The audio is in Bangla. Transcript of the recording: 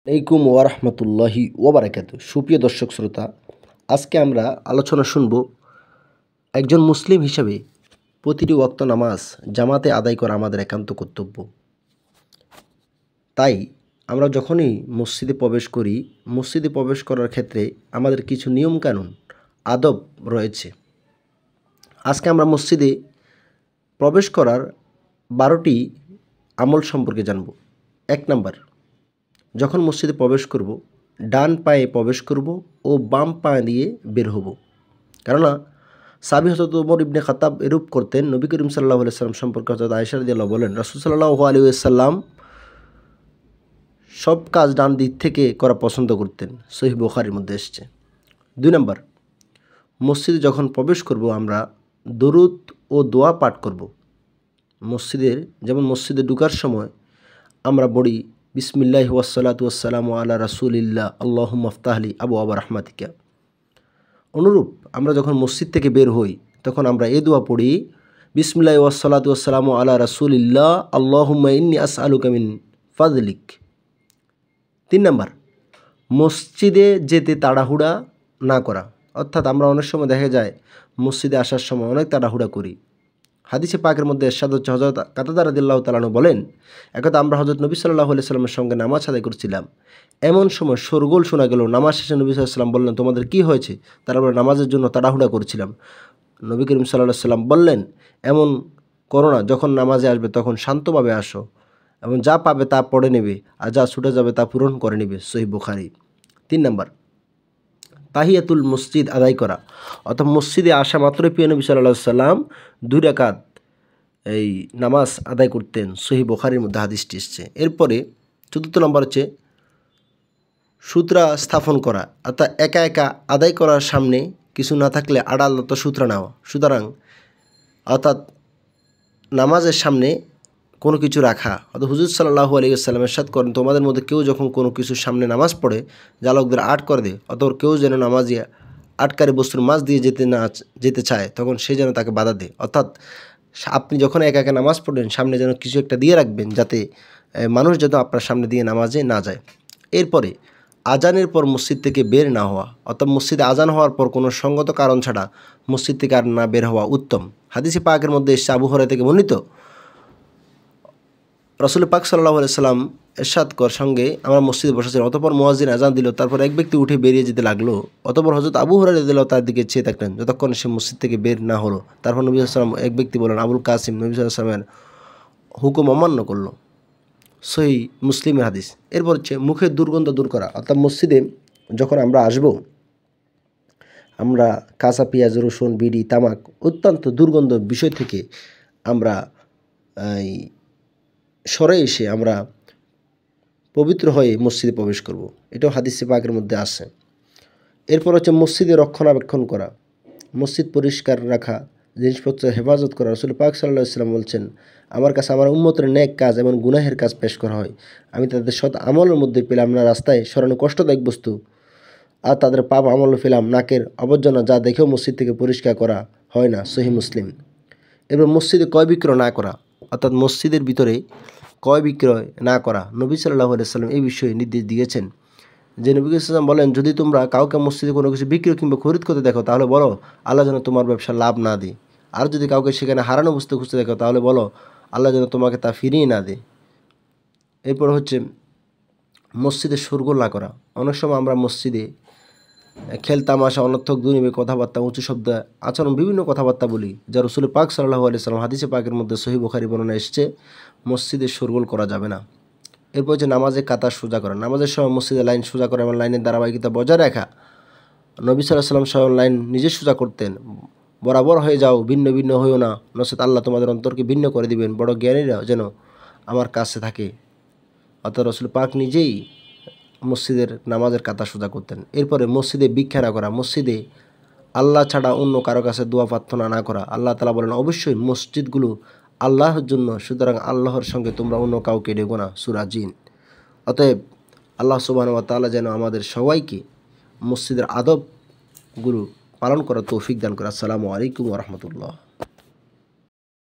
আলাইকুম ওয়ারহমতুল্লাহি ওয়াবারাকাতু। সুপ্রিয় দর্শক শ্রোতা, আজকে আমরা আলোচনা শুনব একজন মুসলিম হিসেবে প্রতিটি ওয়াক্ত নামাজ জামাতে আদায় করা আমাদের একান্ত কর্তব্য। তাই আমরা যখনই মসজিদে প্রবেশ করি, মসজিদে প্রবেশ করার ক্ষেত্রে আমাদের কিছু নিয়মকানুন আদব রয়েছে। আজকে আমরা মসজিদে প্রবেশ করার 12টি আমল সম্পর্কে জানব। 1 নাম্বার, যখন মসজিদে প্রবেশ করব, ডান পায়ে প্রবেশ করব ও বাম পা দিয়ে বের হব। কেননা সাহাবী হযরত ওমর ইবনে খাত্তাব এরূপ করতেন। নবী করিম সাল্লাল্লাহু আলাইহি ওয়াসাল্লাম সম্পর্কে হযরত আয়েশা রাদিয়াল্লাহু বলেন, রাসূল সাল্লাল্লাহু আলাইহি ওয়াসাল্লাম সব কাজ ডান দিক থেকে করা পছন্দ করতেন। সহিহ বুখারীর মধ্যে এসেছে। 2 নাম্বার, মসজিদে যখন প্রবেশ করব আমরা দরুদ ও দোয়া পাঠ করব। মসজিদে ঢোকার সময় আমরা পড়ি বিসমিল্লাহি ওয়াসসালাতু ওয়াসসালামু আলা রাসূলিল্লাহ আল্লাহুম্মা আফতাহলি আবওয়াবা রাহমাতিকা। অনুরূপ আমরা যখন মসজিদ থেকে বের হই তখন আমরা এই দোয়া পড়ি বিসমিল্লাহি ওয়াসসালাতু ওয়াসসালামু আলা রাসূলিল্লাহ আল্লাহুম্মা ইন্নী আসআলুকা মিন ফাদলিক। 3 নাম্বার, মসজিদে যেতে তাড়াহুড়া না করা। অর্থাৎ আমরা অনেক সময় দেখা যায় মসজিদে আসার সময় অনেক তাড়াহুড়া করি। হাদিসে পাকের মধ্যে ইরশাদ হচ্ছে, হযরত কাতাদা রাদিয়াল্লাহু তাআলা আনহু বলেন, একদা আমরা হযরত নবী সাল্লাল্লাহু আলাইহি সাল্লামের সঙ্গে নামাজ আদায় করছিলাম। এমন সময় শোরগোল শোনা গেল। নামাজ শেষে নবী সাল্লাল্লাহু আলাইহি সাল্লাম বললেন, তোমাদের কি হয়েছে? তারা বলল, নামাজের জন্য তাড়াহুড়া করছিলাম। নবী করিম সাল্লাল্লাহু আলাইহি সাল্লাম বললেন, এমন করো না, যখন নামাজে আসবে তখন শান্তভাবে আসো এবং যা পাবে তা পড়ে নেবে আর যা ছুটে যাবে তা পূরণ করে নেবে। সহিহ বুখারী। 3 নাম্বার, তাহিয়াতুল মসজিদ আদায় করা। অর্থাৎ মসজিদে আসা মাত্রই প্রিয় নবী সাল্লাল্লাহু আলাইহি সাল্লাম 2 রাকাত এই নামাজ আদায় করতেন। সহিহ বুখারীর মধ্যে হাদিসটি এসেছে। এরপরে 4র্থ নম্বর হচ্ছে সূত্রা স্থাপন করা। অর্থাৎ একা একা আদায় করার সামনে কিছু না থাকলে আড়ালত সূত্রা নেওয়া। সুতরাং অর্থাৎ নামাজের সামনে কোনো কিছু রাখা। অর্থাৎ হুজুর সাল্লাল্লাহু আলাইহি ওয়াসাল্লাম ইরশাদ করেন, তোমাদের মধ্যে কেউ যখন কোনো কিছুর সামনে নামাজ পড়ে যা লোকদের আট করে দেয়, অতঃপর কেউ যেন নামাজে আটকারী বস্তুর মাঝ দিয়ে যেতে চায় তখন সে যেন তাকে বাধা দেয়। অর্থাৎ আপনি যখন একা একা নামাজ পড়বেন সামনে যেন কিছু একটা দিয়ে রাখবেন, যাতে মানুষ যেন আপনার সামনে দিয়ে নামাজে না যায়। এরপরে আজানের পর মসজিদ থেকে বের না হওয়া। অর্থাৎ মসজিদে আজান হওয়ার পর কোনো সঙ্গত কারণ ছাড়া মসজিদ থেকে আর না বের হওয়া উত্তম। হাদিসে পাকের মধ্যে এসেছে, আবু হুরায়রা থেকে বর্ণিত, রাসূল পাক সাল্লাল্লাহু আলাইহি সাল্লাম ইরশাদ কর সঙ্গে আমরা মসজিদে বসেছিলাম। অতঃপর মুয়াজ্জিন আজান দিল। তারপর এক ব্যক্তি উঠে বেরিয়ে যেতে লাগলো। অতঃপর হযরত আবু হুরায়রা রাদিয়াল্লাহু তার দিকে চেয়ে থাকলেন যতক্ষণ সে মসজিদ থেকে বের না হলো। তারপর নবী সাল্লাল্লাহু আলাইহি ওয়াসাল্লাম এক ব্যক্তি বলেন, আবুল কাসিম, নবী সাল্লাল্লাহু আলাইহি ওয়াসাল্লামের হুকুম অমান্য করলো। সহিহ মুসলিমের হাদিস। এরপর হচ্ছে মুখের দুর্গন্ধ দূর করা। অর্থাৎ মসজিদে যখন আমরা আসব আমরা কাঁচা পেঁয়াজ, রসুন, বিড়ি, তামাক অত্যন্ত দুর্গন্ধ বিষয় থেকে আমরা সরে এসে আমরা পবিত্র হয়ে মসজিদে প্রবেশ করব। এটাও হাদিসে পাকের মধ্যে আছে। এরপর হচ্ছে মসজিদে রক্ষণাবেক্ষণ করা, মসজিদ পরিষ্কার রাখা, জিনিসপত্রের হেফাজত করা। রাসূল পাক সাল্লাল্লাহু আলাইহি ওয়াসাল্লাম বলছেন, আমার কাছে আমার উম্মতের নেক কাজ এবং গুনাহের কাজ পেশ করা হয়, আমি তাদের সৎ আমলের মধ্যে পেলাম না রাস্তায় সরানো কষ্টদায়ক বস্তু, আর তাদের পাপ আমল পেলাম নাকের আবর্জনা, যা দেখেও মসজিদ থেকে পরিষ্কার করা হয় না। সহিহ মুসলিম। এবার মসজিদে ক্রয় বিক্রয় না করা। অর্থাৎ মসজিদের ভিতরে ক্রয় বিক্রয় না করা। নবী সাল্লাল্লাহু আলাইহি ওয়াসাল্লাম এই বিষয়ে নির্দেশ দিয়েছেন যে, নবী সাল্লাল্লাহু আলাইহি ওয়াসাল্লাম বলেন, যদি তোমরা কাউকে মসজিদে কোনো কিছু বিক্রি কিংবা খরিদ করতে দেখো তাহলে বলো, আল্লাহ যেন তোমার ব্যবসা লাভ না দেয়। আর যদি কাউকে সেখানে হারানো বস্তু খুঁজতে দেখো তাহলে বলো, আল্লাহ যেন তোমাকে তা ফিরিয়ে না দেয়। এরপর হচ্ছে মসজিদে শোরগোল না করা। অনেক সময় আমরা মসজিদে খেলতামাশা, অনর্থক দুনিয়াবী কথাবার্তা, উঁচু শব্দ, আচরণ, বিভিন্ন কথাবার্তা বলি, যা রাসূল পাক সাল্লাল্লাহু আলাইহি ওয়াসাল্লাম হাদিসে পাকের মধ্যে সহিহ বুখারী বর্ণনা এসেছে। মসজিদে শোরগোল করা যাবে না। এরপর হচ্ছে নামাজে কাতার সোজা করা। নামাজের সময় মসজিদে লাইন সোজা করা এবং লাইনের ধারাবাহিকতা বজায় রাখা। নবী সাল্লাল্লাহু আলাইহি ওয়াসাল্লাম স্বয়ং লাইন নিজে সোজা করতেন। বরাবর হয়ে যাও, ভিন্ন ভিন্ন হইও না, নচেত আল্লাহ তোমাদের অন্তরকে ভিন্ন করে দিবেন। বড় জ্ঞানীরা যেন আমার কাছে থাকে। অর্থাৎ রাসূল পাক নিজেই মসজিদের নামাজের কাতার সোজা করতেন। এরপরে মসজিদে ভিক্ষা না করা। মসজিদে আল্লাহ ছাড়া অন্য কারো কাছে দোয়া প্রার্থনা না করা। আল্লাহ তাআলা বলেন, অবশ্যই মসজিদগুলো আল্লাহর জন্য, সুতরাং আল্লাহর সঙ্গে তোমরা অন্য কাউকে ডেকো না। সূরা জিন। অতএব আল্লাহ সুবহানাহু ওয়া তাআলা যেন আমাদের সবাইকে মসজিদের আদবগুলো পালন করার তৌফিক দান করে। আসসালামু আলাইকুম ওয়া রাহমাতুল্লাহ।